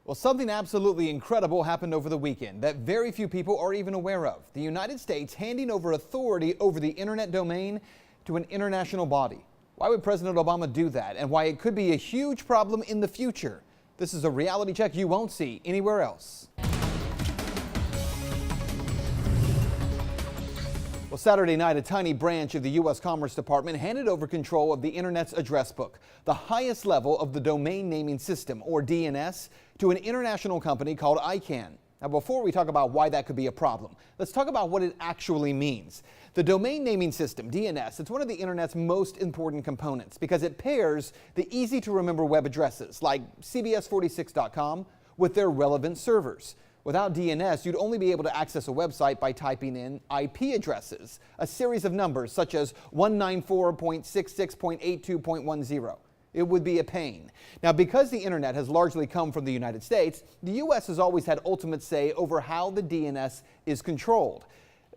Well, something absolutely incredible happened over the weekend that very few people are even aware of. The United States handing over authority over the internet domain to an international body. Why would President Obama do that, and why it could be a huge problem in the future? This is a reality check you won't see anywhere else. Well, Saturday night, a tiny branch of the U.S. Commerce Department handed over control of the Internet's address book, the highest level of the domain naming system, or DNS, to an international company called ICANN. Now, before we talk about why that could be a problem, let's talk about what it actually means. The domain naming system, DNS, it's one of the Internet's most important components because it pairs the easy-to-remember web addresses like cbs46.com with their relevant servers. Without DNS, you'd only be able to access a website by typing in IP addresses, a series of numbers such as 194.66.82.10. It would be a pain. Now, because the internet has largely come from the United States, the U.S. has always had ultimate say over how the DNS is controlled.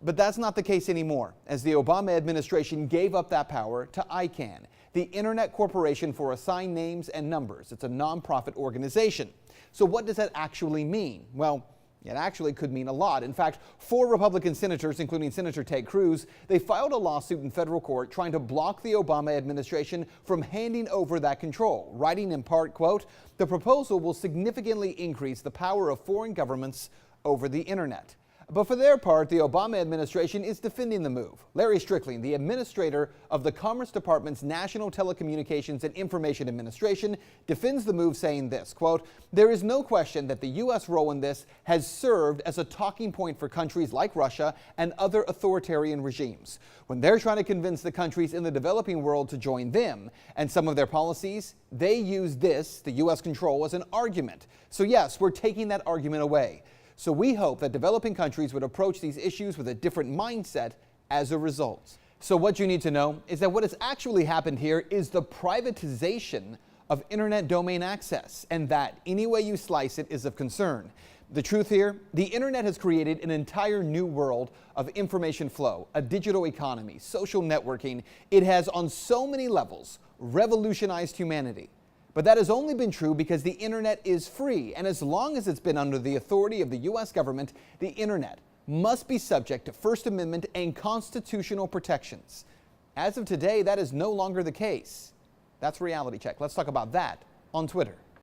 But that's not the case anymore, as the Obama administration gave up that power to ICANN, the Internet Corporation for Assigned Names and Numbers. It's a nonprofit organization. So what does that actually mean? Well, it actually could mean a lot. In fact, 4 Republican senators, including Senator Ted Cruz, they filed a lawsuit in federal court trying to block the Obama administration from handing over that control, writing in part, quote, "The proposal will significantly increase the power of foreign governments over the internet." But for their part, the Obama administration is defending the move. Larry Strickling, the administrator of the Commerce Department's National Telecommunications and Information Administration, defends the move, saying this, quote, "There is no question that the U.S. role in this has served as a talking point for countries like Russia and other authoritarian regimes. When they're trying to convince the countries in the developing world to join them and some of their policies, they use this, the U.S. control, as an argument. So yes, we're taking that argument away. So we hope that developing countries would approach these issues with a different mindset as a result." So what you need to know is that what has actually happened here is the privatization of internet domain access, and that any way you slice it is of concern. The truth here, the internet has created an entire new world of information flow, a digital economy, social networking. It has on so many levels revolutionized humanity. But that has only been true because the internet is free, and as long as it's been under the authority of the U.S. government, the internet must be subject to First Amendment and constitutional protections. As of today, that is no longer the case. That's Reality Check. Let's talk about that on Twitter.